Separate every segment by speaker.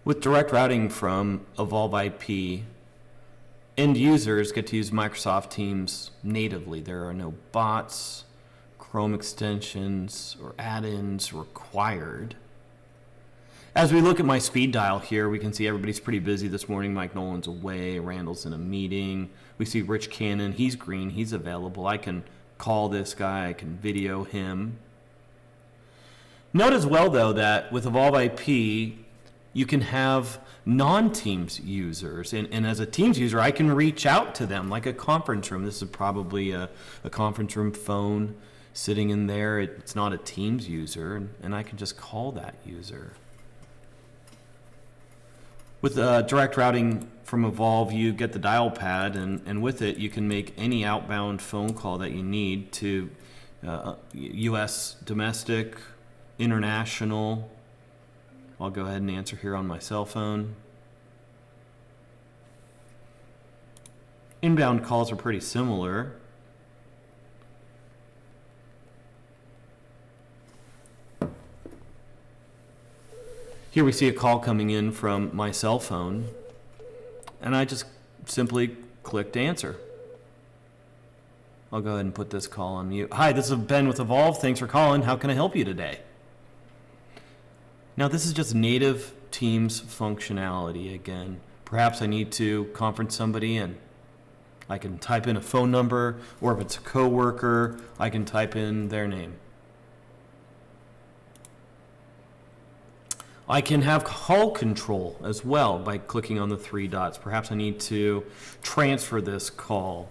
Speaker 1: With direct routing from Evolve IP, end users get to use Microsoft Teams natively. There are no bots, Chrome extensions, or add-ins required. As we look at my speed dial here, we can see everybody's pretty busy this morning. Mike Nolan's away, Randall's in a meeting. We see Rich Cannon, he's green, he's available. I can call this guy, I can video him. Note as well, though, that with Evolve IP, you can have non-Teams users. And as a Teams user, I can reach out to them like a conference room. This is probably a conference room phone sitting in there. It's not a Teams user, and I can just call that user. With direct routing from Evolve, you get the dial pad, and with it, you can make any outbound phone call that you need to U.S. domestic, international. I'll go ahead and answer here on my cell phone. Inbound calls are pretty similar. Here we see a call coming in from my cell phone, and I just simply clicked answer. I'll go ahead and put this call on mute. Hi, this is Ben with Evolve. Thanks for calling. How can I help you today? Now, this is just native Teams functionality again. Perhaps I need to conference somebody in. I can type in a phone number, or if it's a coworker, I can type in their name. I can have call control as well by clicking on the three dots. Perhaps I need to transfer this call.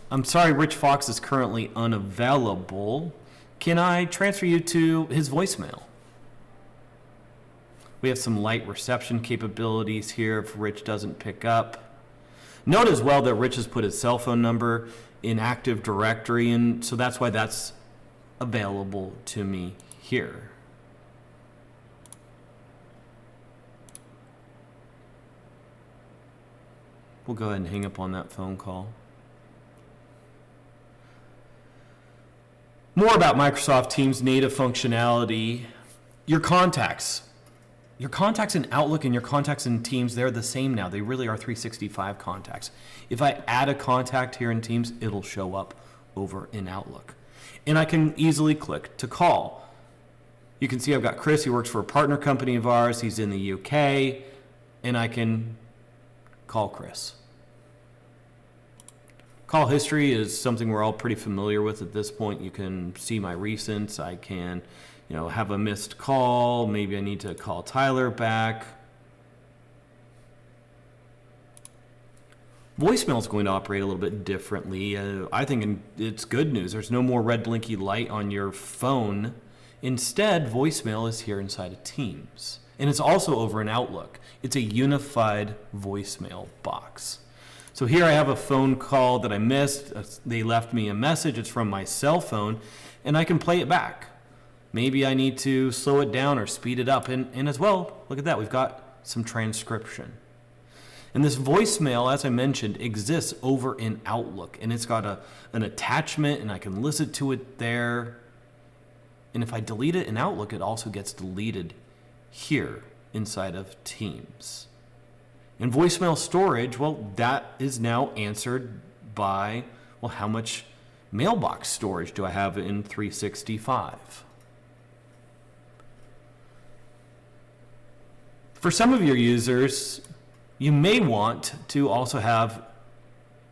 Speaker 1: I'm sorry, Rich Fox is currently unavailable. Can I transfer you to his voicemail? We have some light reception capabilities here if Rich doesn't pick up. Note as well that Rich has put his cell phone number in Active Directory, and so that's why that's available to me here. We'll go ahead and hang up on that phone call. More about Microsoft Teams native functionality. Your contacts in Outlook and your contacts in Teams, they're the same now. They really are 365 contacts. If I add a contact here in Teams, it'll show up over in Outlook. And I can easily click to call. You can see I've got Chris. He works for a partner company of ours. He's in the UK. And I can call Chris. Call history is something we're all pretty familiar with at this point. You can see my recents. I can have a missed call. Maybe I need to call Tyler back. Voicemail is going to operate a little bit differently. I think it's good news. There's no more red blinky light on your phone. Instead, voicemail is here inside of Teams. And it's also over in Outlook. It's a unified voicemail box. So here I have a phone call that I missed. They left me a message. It's from my cell phone, and I can play it back. Maybe I need to slow it down or speed it up. And as well, look at that. We've got some transcription. And this voicemail, as I mentioned, exists over in Outlook. And it's got an attachment, and I can listen to it there. And if I delete it in Outlook, it also gets deleted here inside of Teams. And voicemail storage, well, that is now answered by, well, how much mailbox storage do I have in 365? For some of your users, you may want to also have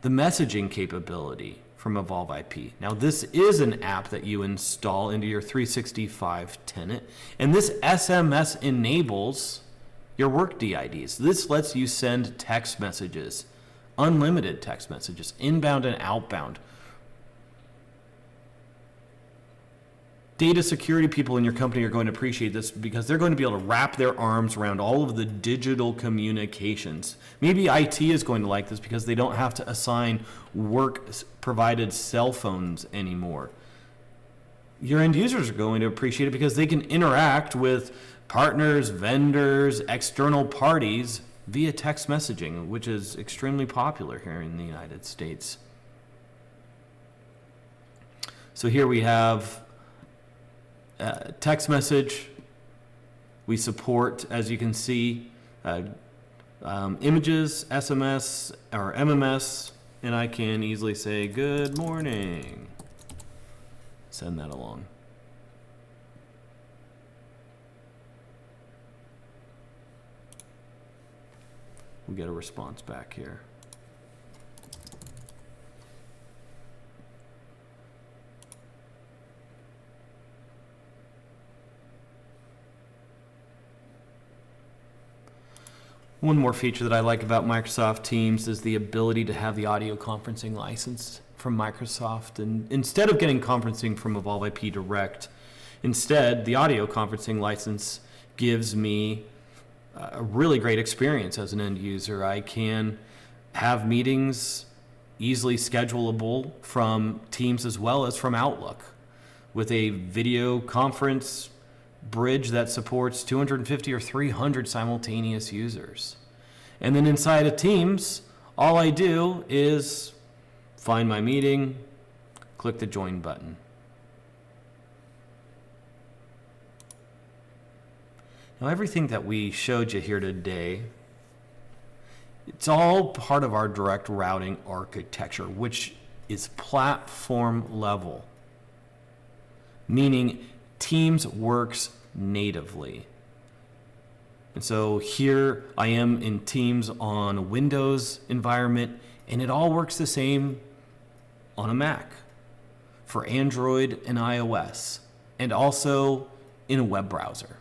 Speaker 1: the messaging capability from Evolve IP. Now, this is an app that you install into your 365 tenant, and this SMS enables your work DIDs. This lets you send text messages, unlimited text messages, inbound and outbound. Data security people in your company are going to appreciate this because they're going to be able to wrap their arms around all of the digital communications. Maybe IT is going to like this because they don't have to assign work-provided cell phones anymore. Your end users are going to appreciate it because they can interact with partners, vendors, external parties via text messaging, which is extremely popular here in the United States. So here we have text message. We support, as you can see, images, SMS, or MMS, and I can easily say, good morning. Send that along. We'll get a response back here. One more feature that I like about Microsoft Teams is the ability to have the audio conferencing license from Microsoft. And instead of getting conferencing from Evolve IP Direct, instead, the audio conferencing license gives me a really great experience as an end user. I can have meetings easily schedulable from Teams as well as from Outlook with a video conference bridge that supports 250 or 300 simultaneous users. And then inside of Teams, all I do is find my meeting, click the join button. Now, everything that we showed you here today, it's all part of our direct routing architecture, which is platform level, meaning Teams works natively. And so here I am in Teams on a Windows environment, and it all works the same on a Mac for Android and iOS, and also in a web browser.